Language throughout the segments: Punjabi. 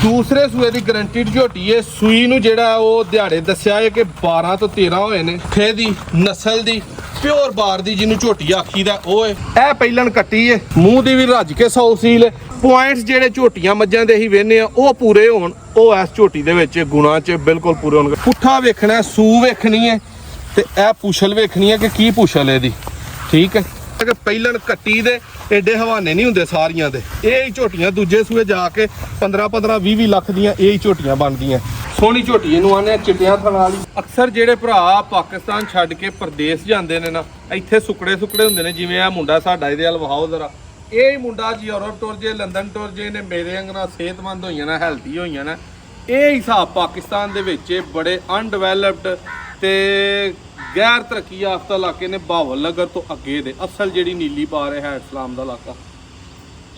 दूसरे सूए की गारंटी झोटी है। सूई नूं जिहड़ा वो दिहाड़े दस्सिया है कि 12 तो 13 होए ने। फे दी नस्ल दी प्योर बार दी जिन्हों झोटी आखीदा वो है। यह पहलन कट्टी है, मूँह की भी रज के 100 सील है। पॉइंट्स जिहड़े झोटियां मज्जां दे ही वेहने आ वो पूरे होण, वो इस झोटी दे विच गुणा च बिल्कुल पूरे होणगे। पुट्ठा वेखना है, सू वेखनी है ते यह पुछल वेखनी है कि की पुछल है दी। ठीक है कि पहलन कट्टी दे एडे हवाने नहीं हुंदे सारियां दे। ये ही झोटियां दूजे सूए जाके 15-15 20 लाख दियां ये ही झोटियां बनदियां। सोहनी झोटी इहनूं आने चिट्टियां थण वाली। अक्सर जेडे भरा पाकिस्तान छड्ड के प्रदेश जांदे ने ना, इत्थे सुकड़े हुंदे ने। जिवें आ मुंडा साडा इहदे अल वहाओ जरा, ये मुंडा यूरोप टुर जे लंदन टुर जे ने मेरे अंगना सेहतमंद होईयां ना, हैल्थी होईयां ना। ये हिसाब पाकिस्तान दे विच बड़े अनडिवैलप्ड ते गैर तरक्की याफ्ता इलाके ने। बावल नगर तो अगे दे असल जिहड़ी नीली बार है इस्लाम दा इलाका।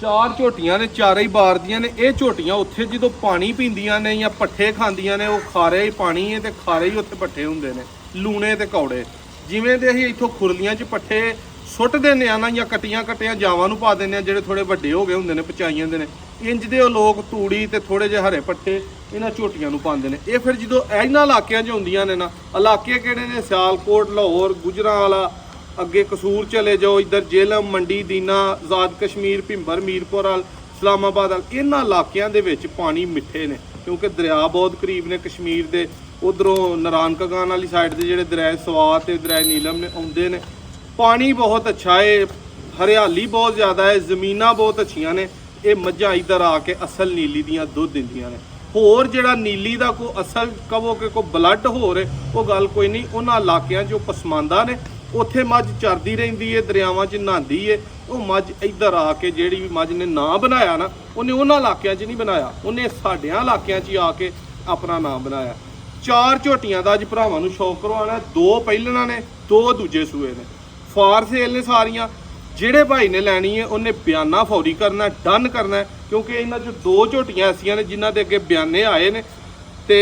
4 झोटियां ने, चारे ही बार दियां ने। ये झोटियां उत्थे जो पानी पींदियां ने या पट्ठे खांदियां ने, वो खारे ही पानी है ते खारे ही उत्थे पट्ठे हुंदे ने, लूणे ते कौड़े। जिवें दे असीं इत्थों खुरलियां च पट्ठे सुੱਟ ਦਿੰਦੇ ਆ ਨਾ, ਜਾਂ ਕੱਟੀਆਂ ਜਾਵਾਂ ਨੂੰ ਪਾ ਦਿੰਦੇ ਆ ਜਿਹੜੇ ਥੋੜੇ ਵੱਡੇ ਹੋ ਗਏ ਹੁੰਦੇ ਨੇ, ਪਚਾਈਆਂ ਦੇ ਨੇ। ਇੰਜ ਦੇ ਉਹ ਲੋਕ ਤੂੜੀ ਤੇ ਥੋੜੇ ਜਿਹੇ ਹਰੇ ਪੱਠੇ ਇਹਨਾਂ ਝੋਟੀਆਂ ਨੂੰ ਪਾਉਂਦੇ ਨੇ। ਇਹ ਫਿਰ ਜਦੋਂ ਇਹਨਾਂ ਇਲਾਕਿਆਂ 'ਚ ਹੁੰਦੀਆਂ ਨੇ ਨਾ, ਇਲਾਕੇ ਕਿਹੜੇ ਨੇ? ਸਿਆਲਕੋਟ, ਲਾਹੌਰ, ਗੁਜਰਾਂਵਾਲਾ, ਅੱਗੇ ਕਸੂਰ ਚਲੇ ਜਾਓ, ਇੱਧਰ ਜੇਲਮ, ਮੰਡੀ, ਦੀਨਾ, ਆਜ਼ਾਦ ਕਸ਼ਮੀਰ, ਭਿੰਬਰ, ਮੀਰਪੁਰ ਵਾਲ, ਇਸਲਾਮਾਬਾਦ ਵਾਲ। ਇਹਨਾਂ ਇਲਾਕਿਆਂ ਦੇ ਵਿੱਚ ਪਾਣੀ ਮਿੱਠੇ ਨੇ ਕਿਉਂਕਿ ਦਰਿਆ ਬਹੁਤ ਕਰੀਬ ਨੇ ਕਸ਼ਮੀਰ ਦੇ। ਉਧਰੋਂ ਨਾਰਾਇਣ ਕਗਾਨ ਵਾਲੀ ਸਾਈਡ ਦੇ ਜਿਹੜੇ ਦਰਿਆ ਸਵਾਤ ਤੇ ਦਰਿਆ ਨੀਲਮ ਨੇ ਆਉਂਦੇ ਨੇ। पानी बहुत अच्छा है, हरियाली बहुत ज़्यादा है, ज़मीनां बहुत अच्छियां ने। ये मझां इधर आके असल नीली दियां दुध दिंदियां ने। होर जिहड़ा नीली दा को असल कवो कि कोई ब्लड हो रहे वो गल कोई नहीं। उन्हां इलाकियां जो पसमांदा ने उत्थे मझ चरदी रहिंदी है, दरियावां 'च नहांदी है। वो मझ इधर आके जिहड़ी भी मझ ने नां बनाया ना, उन्हें उन्हां इलाकियां 'च नहीं बनाया, उन्हें साडियां इलाकियां 'च आके अपना नां बनाया। 4 झोटियां दा अज भरावां नूं शौक करवाना। 2 पहिलणां ने, 2 दूजे सूए ने। फार सेल ने सारियां। ਜਿਹੜੇ भाई ने लैनी है उन्हें बयाना फौरी करना, डन करना है। क्योंकि इन्हां चों 2 झोटियां ऐसियां ने जिन्हां दे अगे बयाने आए ने ते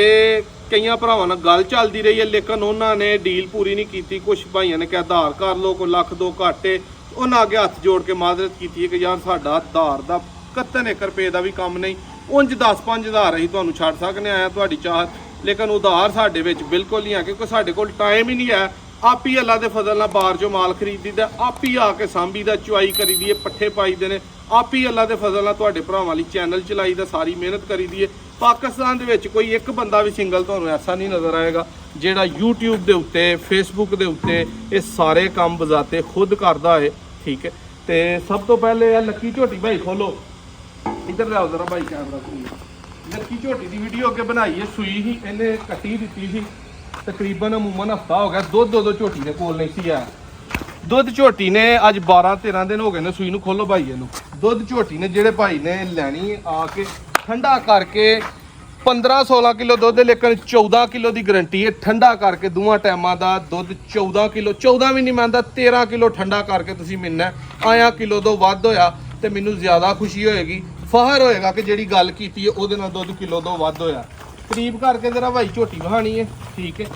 कईयां भरावां नाल गल चलदी रही है, लेकिन उन्होंने डील पूरी नहीं की। कुछ भाइयों ने कहा आधार कर लो, कोई लाख 2 घट है। उन्हें अगे हथ जोड़ के माजरत की है कि यार साडा आधार का 71 रुपए का भी काम नहीं, उंज 10-5 हज़ार असीं तुहानूं छड्ड सकने आया तुहाडी चाहत, लेकिन उधार साडे विच बिल्कुल नहीं है क्योंकि साडे कोल टाइम ही नहीं है। आप ही अल्लाह के फजल नाल बाहर जो माल खरीदी दा, आप ही आके सांभी दा, चुआई करी दी है, पट्ठे पाई दे ने। आप ही अल्लाह के फजल नाल तुहाडे भरावां लई चैनल चलाई दा, सारी मेहनत करी दी है। पाकिस्तान दे विच कोई एक बंदा भी सिंगल तुहानूं ऐसा नहीं नज़र आएगा जिहड़ा यूट्यूब दे उत्ते, फेसबुक दे उत्ते ये सारे काम बजाते खुद करदा है। ठीक है, तो सब तो पहले लक्की झोटी भाई खोलो, इधर लियाओ जरा भाई कैमरा खोलो। लक्की झोटी की वीडियो अगे बनाई है, सूई ही इन्हें कट्टी दी सी तकरीबन अमूमन हफ्ता हो गया। दुध 2 झोटी ने कोल नहीं सी आया। दुध झोटी ने अज 12-13 दिन हो गए ने सूई नूं। खोलो भाई इनू। दुध झोटी ने जेडे भाई ने लैनी आके ठंडा करके 15-16 किलो दुध, लेकिन 14 किलो की गारंटी है। ठंडा करके दोवां टाइमां दा दुध 14 किलो, 14 भी नहीं मानता, 13 किलो ठंडा करके तुसीं मिलना। आया किलो तो वध होया तो मैनूं ज़्यादा खुशी होएगी, फहर होएगा कि जिहड़ी गल कीती है उहदे नाल दुध किलो तो वध होया। करीब करके जरा भाई झोटी बहानी है। ठीक है,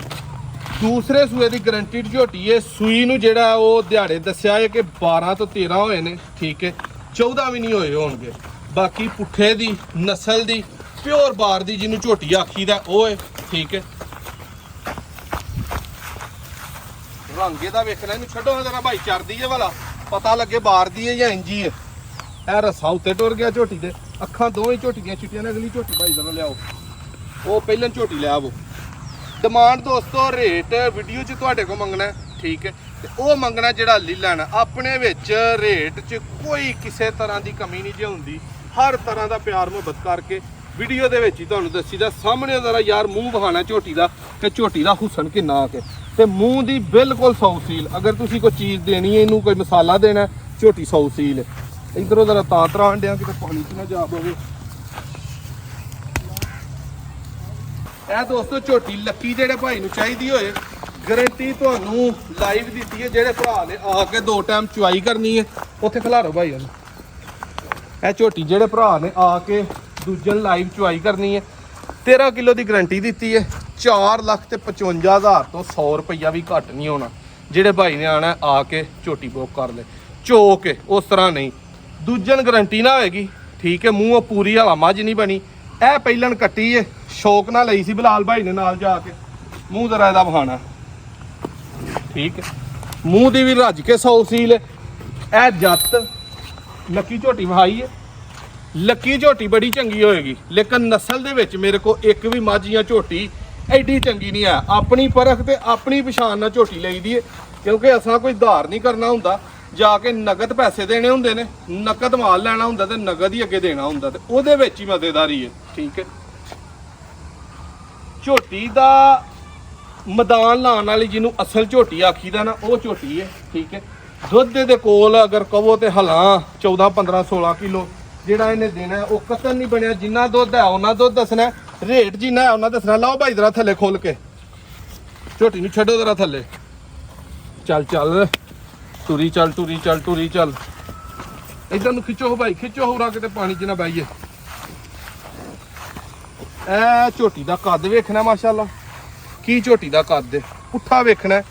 दूसरे सूए की गारंटी झोटी है। सूई नूं जिहड़ा वो दिहाड़े दस्सिया है कि 12 तो 13 होए ने। ठीक है, 14 भी नहीं होए होणगे। बाकी पुट्ठे दी नस्ल दी प्योर बार दी जिन्हों झोटी आखीदा वो है। ठीक है, रंगे दा वेखना, इहनूं छड्डो जरा भाई, चरदी है वाला पता लगे बार दी है या इंजी है। यह रस्सा उत्ते टुर गया झोटी दे, अखां दोवें झोटी दियां चिट्टियां ने। अगली झोटी भाई जरा लियाओ, वो पहले झोटी लिया। वो डिमांड दोस्तों रेट वीडियो च तुहाडे को मंगना है। ठीक है, तो वो मंगना जिहड़ा ले लैना। अपने विच रेट च कोई किसी तरह की कमी नहीं जो हुंदी, हर तरह का प्यार मुहब्बत करके वीडियो दे विच ही तुहानूं दस्सीदा। सामने जरा यार मूँह बहाना झोटी का कि झोटी का हुसन किन्ना के, ते मूँह की बिल्कुल 100 सील। अगर तुसीं कोई चीज़ देनी है, इनू कोई मसाला देना है, झोटी 100 सील है। इधरों जरा तां तरान दियां कि पानी च ना जा पवे। ਇਹ ਦੋਸਤੋ ਝੋਟੀ ਲੱਕੀ ਜਿਹੜੇ ਭਾਈ ਨੂੰ ਚਾਹੀਦੀ ਹੋਏ, ਗਾਰੰਟੀ ਤੁਹਾਨੂੰ ਲਾਈਵ ਦਿੱਤੀ ਹੈ। ਜਿਹੜੇ ਭਰਾ ਨੇ ਆ ਕੇ 2 ਟਾਈਮ ਚੁਆਈ ਕਰਨੀ ਹੈ ਉੱਥੇ ਖਿਲਾਰੋ ਭਾਈ ਉਹਨੂੰ। ਇਹ ਝੋਟੀ ਜਿਹੜੇ ਭਰਾ ਨੇ ਆ ਕੇ ਦੂਜੇ ਲਾਈਵ ਚੁਆਈ ਕਰਨੀ ਹੈ 13 ਕਿਲੋ ਦੀ ਗਾਰੰਟੀ ਦਿੱਤੀ ਹੈ। 4,55,000 ਤੋਂ 100 ਰੁਪਈਆ ਵੀ ਘੱਟ ਨਹੀਂ ਹੋਣਾ। ਜਿਹੜੇ ਭਾਈ ਨੇ ਆਣਾ ਆ ਕੇ ਝੋਟੀ ਬੁੱਕ ਕਰ ਲੈ, ਚੋ ਕੇ ਉਸ ਤਰ੍ਹਾਂ ਨਹੀਂ। ਦੂਜਨ ਗਾਰੰਟੀ ਨਾ ਹੋਏਗੀ। ठीक है, मूँह पूरी हवा मझ नहीं बनी, ਇਹ ਪਹਿਲਣ ਕੱਟੀ ਏ ਸ਼ੌਕ ਨਾਲ ਲਈ ਸੀ ਬਲਾਲ ਭਾਈ ਨੇ ਨਾਲ ਜਾ ਕੇ ਮੂੰਹ ਜ਼ਰਾ ਇਹਦਾ ਵਹਾਣਾ ਠੀਕ ਹੈ ਮੂੰਹ ਦੀ ਵੀ ਰੱਜ ਕੇ 100 ਸੀਲ ਇਹ ਜੱਤ ਲੱਕੀ ਝੋਟੀ ਵਹਾਈ ਹੈ ਲੱਕੀ ਝੋਟੀ ਬੜੀ ਚੰਗੀ ਹੋਏਗੀ ਲੇਕਿਨ ਨਸਲ ਦੇ ਵਿੱਚ ਮੇਰੇ ਕੋ ਇੱਕ ਵੀ ਮੱਝ ਜਾਂ ਝੋਟੀ ਐਡੀ ਚੰਗੀ ਨਹੀਂ ਆ ਆਪਣੀ ਪਰਖ ਤੇ ਆਪਣੀ ਪਛਾਣ ਨਾਲ ਝੋਟੀ ਲਈਦੀ ਹੈ ਕਿਉਂਕਿ ਅਸਾਂ ਕੋਈ ਧਾਰ ਨਹੀਂ ਕਰਨਾ ਹੁੰਦਾ ਜਾ ਕੇ ਨਗਦ ਪੈਸੇ ਦੇਣੇ ਹੁੰਦੇ ਨੇ ਨਕਦ ਮਾਲ ਲੈਣਾ ਹੁੰਦਾ ਤੇ ਨਗਦ ਹੀ ਅੱਗੇ ਦੇਣਾ ਹੁੰਦਾ ਤੇ ਉਹਦੇ ਵਿੱਚ ਹੀ ਮਜ਼ੇਦਾਰੀ ਹੈ ਠੀਕ ਹੈ ਝੋਟੀ ਦਾ ਮੈਦਾਨ ਲਾਉਣ ਵਾਲੀ ਜਿਹਨੂੰ ਅਸਲ ਝੋਟੀ ਆਖੀਦਾ ਨਾ ਉਹ ਝੋਟੀ ਹੈ ਠੀਕ ਹੈ ਦੁੱਧ ਦੇ ਕੋਲ ਅਗਰ ਕਹੋ ਤੇ ਹਲਾਂ 14 15 16 ਕਿਲੋ ਜਿਹੜਾ ਇਹਨੇ ਦੇਣਾ ਉਹ ਕਤਨ ਨਹੀਂ ਬਣਿਆ ਜਿੰਨਾ ਦੁੱਧ ਹੈ ਉਹਨਾਂ ਦੁੱਧ ਦੱਸਣਾ ਰੇਟ ਜਿੰਨਾ ਹੈ ਉਹਨਾਂ ਦੱਸਣਾ ਲਾਓ ਭਾਈ ਜਰਾ ਥੱਲੇ ਖੋਲ ਕੇ ਝੋਟੀ ਨੂੰ ਛੱਡੋ ਜਰਾ ਥੱਲੇ ਚੱਲ ਚੱਲ ਟੁਰੀ ਚੱਲ ਟੁਰੀ ਚੱਲ ਟੁਰੀ ਚੱਲ ਇਧਰ ਨੂੰ ਖਿੱਚੋ ਭਾਈ ਖਿੱਚੋ ਹੋਰਾ ਕਿਤੇ ਪਾਣੀ 'ਚ ਨਾ ਬਾਈਏ ਇਹ ਝੋਟੀ ਦਾ ਕੱਦ ਵੇਖਣਾ ਮਾਸ਼ਾਅੱਲਾ ਕੀ ਝੋਟੀ ਦਾ ਕੱਦ ਹੈ ਪੁੱਠਾ ਵੇਖਣਾ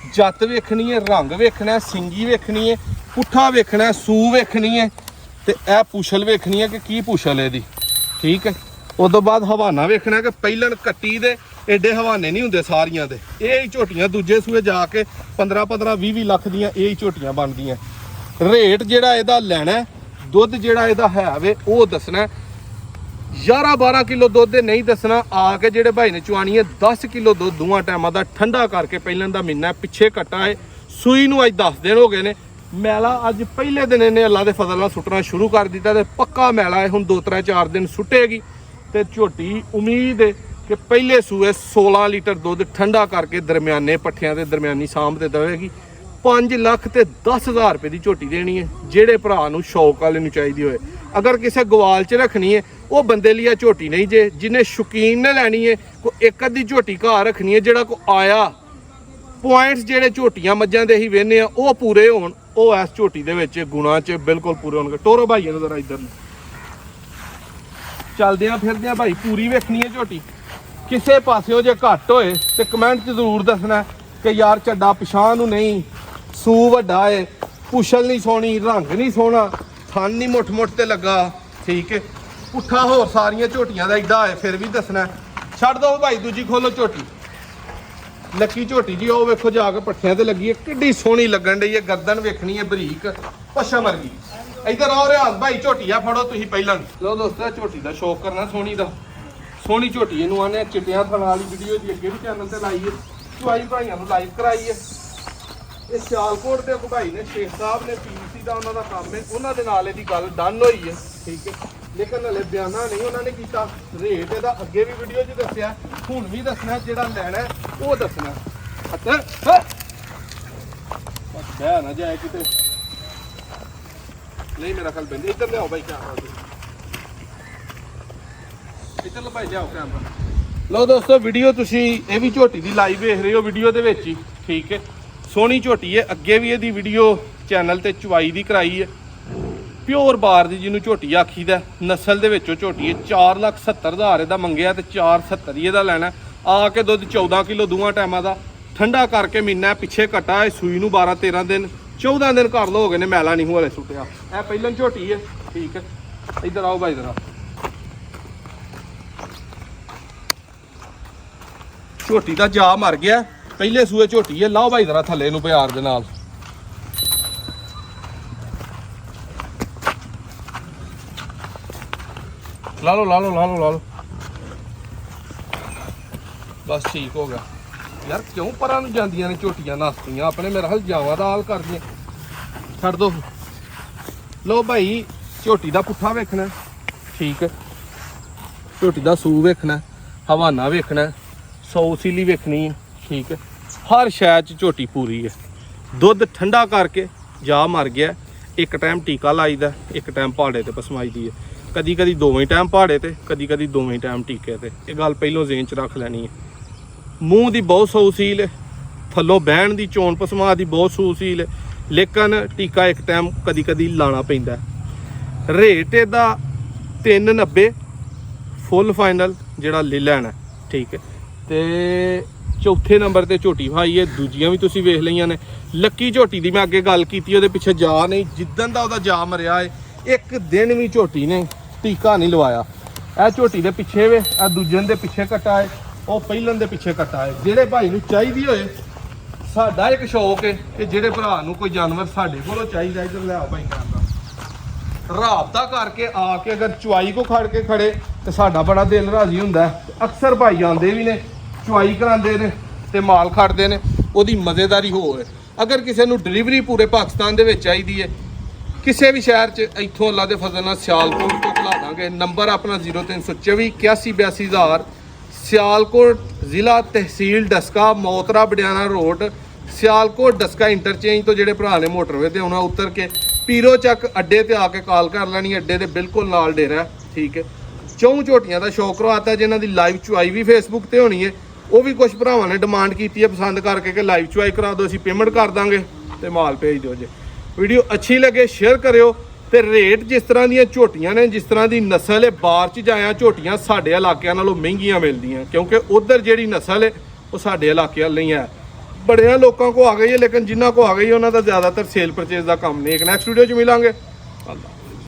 ਜੱਤ ਵੇਖਣੀ ਹੈ ਰੰਗ ਵੇਖਣਾ ਸਿੰਗੀ ਵੇਖਣੀ ਹੈ ਪੁੱਠਾ ਵੇਖਣਾ ਸੂ ਵੇਖਣੀ ਹੈ ਤੇ ਇਹ ਪੁਛਲ ਵੇਖਣੀ ਹੈ ਕਿ ਕੀ ਪੁਛਲ ਇਹਦੀ ਠੀਕ ਹੈ ਉਦੋਂ ਬਾਅਦ ਹਵਾਨਾ ਵੇਖਣਾ ਕਿ ਪਹਿਲਣ ਕੱਟੀ ਦੇ ਐਡੇ ਹਵਾਨੇ ਨਹੀਂ ਹੁੰਦੇ ਸਾਰੀਆਂ ਦੇ ਇਹ ਹੀ ਝੋਟੀਆਂ ਦੂਜੇ ਸੂਏ ਜਾ ਕੇ 15 20 ਲੱਖ ਦੀਆਂ ਇਹ ਹੀ ਝੋਟੀਆਂ ਬਣਦੀਆਂ ਰੇਟ ਜਿਹੜਾ ਇਹਦਾ ਲੈਣਾ ਦੁੱਧ ਜਿਹੜਾ ਇਹਦਾ ਹੈ ਵੇ ਉਹ ਦੱਸਣਾ 11-12 ਕਿਲੋ ਦੁੱਧ ਦੇ ਨਹੀਂ ਦੱਸਣਾ ਆ ਕੇ ਜਿਹੜੇ ਭਾਈ ਨੇ ਚੁਆਣੀ ਹੈ 10 ਕਿਲੋ ਦੁੱਧ ਦੋਵਾਂ ਟਾਈਮਾਂ ਦਾ ਠੰਡਾ ਕਰਕੇ ਪਹਿਲਾਂ ਦਾ ਮਹੀਨਾ ਪਿੱਛੇ ਕੱਟਾ ਹੈ ਸੂਈ ਨੂੰ ਅੱਜ 10 ਦਿਨ ਹੋ ਗਏ ਨੇ ਮੈਲਾ ਅੱਜ ਪਹਿਲੇ ਦਿਨ ਇਹਨੇ ਅੱਲਾ ਦੇ ਫਜ਼ਲ ਨਾਲ ਸੁੱਟਣਾ ਸ਼ੁਰੂ ਕਰ ਦਿੱਤਾ ਤੇ ਪੱਕਾ ਮੈਲਾ ਹੈ ਹੁਣ 2-4 ਦਿਨ ਸੁੱਟੇਗੀ ਤੇ ਝੋਟੀ ਉਮੀਦ ਹੈ ਕਿ ਪਹਿਲੇ ਸੂਏ 16 ਲੀਟਰ ਦੁੱਧ ਠੰਡਾ ਕਰਕੇ ਦਰਮਿਆਨੇ ਪੱਠਿਆਂ ਦੇ ਦਰਮਿਆਨੀ ਸਾਂਭ ਤੇ ਦੇਵੇਗੀ 5 ਲੱਖ ਤੇ 10,000 ਰੁਪਏ ਦੀ ਝੋਟੀ ਦੇਣੀ ਹੈ ਜਿਹੜੇ ਭਰਾ ਨੂੰ ਸ਼ੌਕ ਵਾਲੇ ਨੂੰ ਚਾਹੀਦੀ ਹੋਏ ਅਗਰ ਕਿਸੇ ਗਵਾਲ 'ਚ ਰੱਖਣੀ ਹੈ ਉਹ ਬੰਦੇ ਲਈ ਆ ਝੋਟੀ ਨਹੀਂ ਜੇ ਜਿਹਨੇ ਸ਼ੌਕੀਨ ਨੇ ਲੈਣੀ ਹੈ ਕੋਈ ਇੱਕ ਅੱਧੀ ਝੋਟੀ ਘਰ ਰੱਖਣੀ ਹੈ ਜਿਹੜਾ ਕੋ ਆਇਆ ਪੁਆਇੰਟਸ ਜਿਹੜੇ ਝੋਟੀਆਂ ਮੱਝਾਂ ਦੇ ਹੀ ਵੇਨੇ ਆ ਉਹ ਪੂਰੇ ਹੋਣ ਉਹ ਇਸ ਝੋਟੀ ਦੇ ਵਿੱਚ ਗੁਣਾ 'ਚ ਬਿਲਕੁਲ ਪੂਰੇ ਹੋਣਗੇ ਟੋਰੋ ਭਾਈਆਂ ਨੂੰ ਜ਼ਰਾ ਇੱਧਰ ਨੂੰ ਚੱਲਦਿਆਂ ਫਿਰਦਿਆਂ ਭਾਈ ਪੂਰੀ ਵੇਖਣੀ ਹੈ ਝੋਟੀ ਕਿਸੇ ਪਾਸਿਓ ਜੇ ਘੱਟ ਹੋਏ ਤੇ ਕਮੈਂਟ 'ਚ ਜ਼ਰੂਰ ਦੱਸਣਾ ਕਿ ਯਾਰ ਚੱਡਾ ਪਛਾਣ ਨੂੰ ਨਹੀਂ ਸੂ ਵੱਡਾ ਏ ਪੁਛਲ ਨਹੀਂ ਸੋਹਣੀ ਰੰਗ ਨਹੀਂ ਸੋਹਣਾ ਥਣ ਨਹੀਂ ਮੁੱਠ ਤੇ ਲੱਗਾ ਠੀਕ ਹੈ ਪੁੱਠਾ ਹੋਰ ਸਾਰੀਆਂ ਝੋਟੀਆਂ ਦਾ ਇੱਡਾ ਹੈ ਫਿਰ ਵੀ ਦੱਸਣਾ ਛੱਡ ਦੋ ਭਾਈ ਦੂਜੀ ਖੋਲੋ ਝੋਟੀ ਲੱਕੀ ਝੋਟੀ ਜੀ ਉਹ ਵੇਖੋ ਜਾ ਕੇ ਪੱਠਿਆਂ ਤੇ ਲੱਗੀ ਹੈ ਕਿੱਡੀ ਸੋਹਣੀ ਲੱਗਣ ਡਈ ਹੈ ਗਰਦਨ ਵੇਖਣੀ ਹੈ ਬਰੀਕ ਪਸ਼ਮ ਵਰਗੀ ਇੱਧਰ ਆਓ ਰਿਆਜ਼ ਭਾਈ ਝੋਟੀ ਆ ਫੜੋ ਤੁਸੀਂ ਪਹਿਲਾਂ ਲੋ ਦੋਸਤੋ ਝੋਟੀ ਦਾ ਸ਼ੌਕ ਕਰਨਾ ਸੋਹਣੀ ਝੋਟੀ ਇਹਨੂੰ ਆਨੇ ਚਿੱਟਿਆਂ ਥਣ ਵਾਲੀ ਵੀਡੀਓ ਦੀ ਅੱਗੇ ਵੀ ਚੈਨਲ ਤੇ ਲਾਈ ਹੈ ਚੁਆਈ ਭਾਈਆਂ ਨੂੰ ਲਾਈਵ ਕਰਾਈ ਹੈ ਇਹ ਸਿਆਲਕੋਟ ਦੇ ਭਾਈ ਨੇ ਸ਼ੇਖ ਸਾਹਿਬ ਨੇ ਪੀਸੀ ਦਾ ਉਹਨਾਂ ਦਾ ਕੰਮ ਹੈ ਉਹਨਾਂ ਦੇ ਨਾਲ ਇਹਦੀ ਗੱਲ ਡਨ ਹੋਈ ਹੈ ਠੀਕ ਹੈ ਲੇਕਿਨ ਹਲੇ ਬਿਆਨਾ ਨਹੀਂ ਉਹਨਾਂ ਨੇ ਕੀਤਾ ਰੇਟ ਇਹਦਾ ਅੱਗੇ ਵੀ ਵੀਡੀਓ 'ਚ ਦੱਸਿਆ ਹੁਣ ਵੀ ਦੱਸਣਾ ਜਿਹੜਾ ਲੈਣਾ ਉਹ ਦੱਸਣਾ ਅੱਛਾ ਬਹਿ ਨਾ ਜਾਏ ਕਿਤੇ ਨਹੀਂ ਮੇਰਾ ਖਲ ਬੰਦੇ ਇੱਧਰ ਲਿਆਓ ਭਾਈ ਕੈਮਰਾ ਇੱਧਰ ਲੋ ਭਾਈ ਜਾਓ ਕੈਮਰਾ ਲਓ ਦੋਸਤੋ ਵੀਡੀਓ ਤੁਸੀਂ ਇਹ ਵੀ ਝੋਟੀ ਦੀ ਲਾਈਵ ਵੇਖ ਰਹੇ ਹੋ ਵੀਡੀਓ ਦੇ ਵਿੱਚ ਹੀ ਠੀਕ ਹੈ ਸੋਹਣੀ ਝੋਟੀ ਹੈ ਅੱਗੇ ਵੀ ਇਹਦੀ ਵੀਡੀਓ ਚੈਨਲ ਤੇ ਚੁਆਈ ਦੀ ਕਰਾਈ ਹੈ ਪਿਓਰ ਬਾਰ ਦੀ ਜਿਹਨੂੰ ਝੋਟੀ ਆਖੀਦਾ ਨਸਲ ਦੇ ਵਿੱਚੋਂ ਝੋਟੀ ਹੈ 4,70,000 ਇਹਦਾ ਮੰਗਿਆ ਤੇ 4,70 ਹੀ ਇਹਦਾ ਲੈਣਾ ਆ ਕੇ ਦੁੱਧ 14 ਕਿਲੋ ਦੋਵਾਂ ਟਾਈਮਾਂ ਦਾ ਠੰਡਾ ਕਰਕੇ ਮਹੀਨਾ ਪਿੱਛੇ ਘਟਾ ਹੈ ਸੂਈ ਨੂੰ 12-13 ਦਿਨ 14 ਦਿਨ ਕਰ ਲੋ ਹੋ ਗਏ ਨੇ ਮੈਲਾ ਨਹੀਂ ਹੋਲੇ ਸੁੱਟਿਆ ਇਹ ਪਹਿਲਾਂ ਝੋਟੀ ਹੈ ਠੀਕ ਹੈ ਇੱਧਰ ਆਓ ਭਾਈ ਜਰਾ ਝੋਟੀ ਦਾ ਜਾ ਮਰ ਗਿਆ ਪਹਿਲੇ ਸੂਏ ਝੋਟੀ ਹੈ ਲਾਓ ਭਾਈ ਜਰਾ ਥੱਲੇ ਨੂੰ ਪਿਆਰ ਦੇ ਨਾਲ ਲਾ ਲਓ ਬਸ ਠੀਕ ਹੋ ਗਿਆ ਯਾਰ ਕਿਉਂ ਪਰਾਂ ਨੂੰ ਜਾਂਦੀਆਂ ਨੇ ਝੋਟੀਆਂ ਨਸਤੀਆਂ ਆਪਣੇ ਮੇਰਾ ਹਲ ਜਾਵਾਂ ਦਾ ਹਾਲ ਕਰਦੀਆਂ ਛੱਡ ਦੋ ਲੋ ਭਾਈ ਝੋਟੀ ਦਾ ਪੁੱਠਾ ਵੇਖਣਾ ਠੀਕ ਹੈ ਝੋਟੀ ਦਾ ਸੂ ਵੇਖਣਾ ਹਵਾਨਾ ਵੇਖਣਾ 100 ਸੀਲੀ ਵੇਖਣੀ ਹੈ ਠੀਕ ਹੈ ਹਰ ਸ਼ੈ 'ਚ ਝੋਟੀ ਪੂਰੀ ਹੈ ਦੁੱਧ ਠੰਡਾ ਕਰਕੇ ਜਾ ਮਰ ਗਿਆ ਇੱਕ ਟਾਈਮ ਟੀਕਾ ਲਾਈਦਾ ਇੱਕ ਟਾਈਮ ਪਹਾੜੇ ਤੇ ਪਸਮਾਈ ਦੀ ਹੈ ਕਦੀ ਕਦੀ ਦੋਵੇਂ ਟਾਈਮ ਪਹਾੜੇ ਤੇ ਕਦੀ ਦੋਵੇਂ ਟਾਈਮ ਟੀਕੇ ਤੇ ਇਹ ਗੱਲ ਪਹਿਲੋਂ ਜ਼ੇਨ 'ਚ ਰੱਖ ਲੈਣੀ ਹੈ ਮੂੰਹ ਦੀ ਬਹੁਤ ਸੌਸੀਲ ਹੈ ਥੱਲੋਂ ਬਹਿਣ ਦੀ ਚੋਣ ਪਸਮਾ ਦੀ ਬਹੁਤ ਸੌਸੀਲ ਹੈ ਲੇਕਿਨ ਟੀਕਾ ਇੱਕ ਟਾਈਮ ਕਦੀ ਲਾਣਾ ਪੈਂਦਾ ਰੇਟ ਇਹਦਾ 390 ਫੁੱਲ ਫਾਈਨਲ ਜਿਹੜਾ ਲੈ ਲੈਣਾ ਠੀਕ ਹੈ ਤੇ ਚੌਥੇ ਨੰਬਰ ਤੇ ਝੋਟੀ ਭਾਈ ਹੈ ਦੂਜੀਆਂ ਵੀ ਤੁਸੀਂ ਵੇਖ ਲਈਆਂ ਨੇ ਲੱਕੀ ਝੋਟੀ ਦੀ ਮੈਂ ਅੱਗੇ ਗੱਲ ਕੀਤੀ ਉਹਦੇ ਪਿੱਛੇ ਜਾ ਨਹੀਂ ਜਿੱਦਣ ਦਾ ਉਹਦਾ ਜਾ ਮਰਿਆ ਹੈ ਇੱਕ ਦਿਨ ਵੀ ਝੋਟੀ ਨੇ ਟੀਕਾ ਨਹੀਂ ਲਵਾਇਆ ਇਹ ਝੋਟੀ ਦੇ ਪਿੱਛੇ ਵੇ, ਆ ਦੂਜੇ ਦੇ ਪਿੱਛੇ ਕੱਟਾ ਹੈ, ਉਹ ਪਹਿਲਣ ਦੇ ਪਿੱਛੇ ਕੱਟਾ ਹੈ। ਜਿਹੜੇ ਭਾਈ ਨੂੰ ਚਾਹੀਦੀ ਹੋਏ, ਸਾਡਾ ਇੱਕ ਸ਼ੌਕ ਹੈ ਕਿ ਜਿਹੜੇ ਭਰਾ ਨੂੰ ਕੋਈ ਜਾਨਵਰ ਸਾਡੇ ਕੋਲੋਂ ਚਾਹੀਦਾ, ਇੱਧਰ ਲਿਆਓ ਭਾਈ ਕਰਦਾ ਰਾਬਤਾ ਕਰਕੇ ਆ ਕੇ ਅਗਰ ਚੁਆਈ ਕੋ ਖੜ ਕੇ ਖੜੇ ਤੇ ਸਾਡਾ ਬੜਾ ਦਿਲ ਰਾਜ਼ੀ ਹੁੰਦਾ ਹੈ। ਅਕਸਰ ਭਾਈ ਆਉਂਦੇ ਵੀ ਨੇ, ਚੁਆਈ ਕਰਾਉਂਦੇ ਨੇ ਤੇ ਮਾਲ ਖੜਦੇ ਨੇ, ਉਹਦੀ ਮਜ਼ੇਦਾਰੀ ਹੋਰ ਹੈ। ਅਗਰ ਕਿਸੇ ਨੂੰ ਡਿਲੀਵਰੀ ਪੂਰੇ ਪਾਕਿਸਤਾਨ ਦੇ ਵਿੱਚ ਚਾਹੀਦੀ ਹੈ, ਕਿਸੇ ਵੀ ਸ਼ਹਿਰ 'ਚ, ਇੱਥੋਂ ਅੱਲਾ ਦੇ ਫਜ਼ਲ ਨਾਲ ਸਿਆਲਕੋਟ ਤੋਂ ਖਲਾ ਦਾਂਗੇ। ਨੰਬਰ ਆਪਣਾ 0324 8182,000, ਸਿਆਲਕੋਟ ਜ਼ਿਲ੍ਹਾ ਤਹਿਸੀਲ ਡਸਕਾ, ਮੋਤਰਾ ਬਡਿਆਣਾ ਰੋਡ, ਸਿਆਲਕੋਟ ਡਸਕਾ ਇੰਟਰਚੇਂਜ ਤੋਂ ਜਿਹੜੇ ਭਰਾ ਨੇ ਮੋਟਰਵੇ ਤੇ ਆਉਣਾ ਉਤਰ ਕੇ ਪੀਰੋ ਚੱਕ ਅੱਡੇ ਤੇ ਆ ਕੇ ਕਾਲ ਕਰ ਲੈਣੀ। ਅੱਡੇ ਦੇ ਬਿਲਕੁਲ ਨਾਲ ਡੇਰਾ, ਠੀਕ ਹੈ। 4 ਝੋਟੀਆਂ ਦਾ ਸ਼ੌਕ ਕਰਵਾਤਾ, ਜਿਨ੍ਹਾਂ ਦੀ ਲਾਈਵ ਚੁਆਈ ਵੀ ਫੇਸਬੁੱਕ ਤੇ ਹੋਣੀ ਹੈ। ਉਹ ਵੀ ਕੁਝ ਭਰਾਵਾਂ ਨੇ ਡਿਮਾਂਡ ਕੀਤੀ ਹੈ ਪਸੰਦ ਕਰਕੇ ਕਿ ਲਾਈਵ ਚੁਆਈ ਕਰਾ ਦਿਓ, ਅਸੀਂ ਪੇਮੈਂਟ ਕਰ ਦਾਂਗੇ ਤੇ ਮਾਲ ਭੇਜ ਦਿਓ। ਜੇ ਵੀਡੀਓ ਅੱਛੀ ਲੱਗੇ ਸ਼ੇਅਰ ਕਰਿਓ। ਤੇ ਰੇਟ ਜਿਸ ਤਰ੍ਹਾਂ ਦੀਆਂ ਝੋਟੀਆਂ ਨੇ, ਜਿਸ ਤਰ੍ਹਾਂ ਦੀ ਨਸਲ ਹੈ, ਬਾਹਰ 'ਚ ਜਾਇਆ ਝੋਟੀਆਂ ਸਾਡੇ ਇਲਾਕਿਆਂ ਨਾਲੋਂ ਮਹਿੰਗੀਆਂ ਮਿਲਦੀਆਂ, ਕਿਉਂਕਿ ਉਧਰ ਜਿਹੜੀ ਨਸਲ ਹੈ ਉਹ ਸਾਡੇ ਇਲਾਕੇ ਵੱਲ ਨਹੀਂ ਹੈ। ਬੜਿਆਂ ਲੋਕਾਂ ਕੋ ਆ ਗਈ ਹੈ, ਲੇਕਿਨ ਜਿਨ੍ਹਾਂ ਕੋ ਆ ਗਈ ਉਹਨਾਂ ਦਾ ਜ਼ਿਆਦਾਤਰ ਸੇਲ ਪਰਚੇਜ਼ ਦਾ ਕੰਮ ਨਹੀਂ। ਇੱਕ ਨੈਕਸਟ ਵੀਡੀਓ 'ਚ ਮਿਲਾਂਗੇ। ਅੱਲਾ।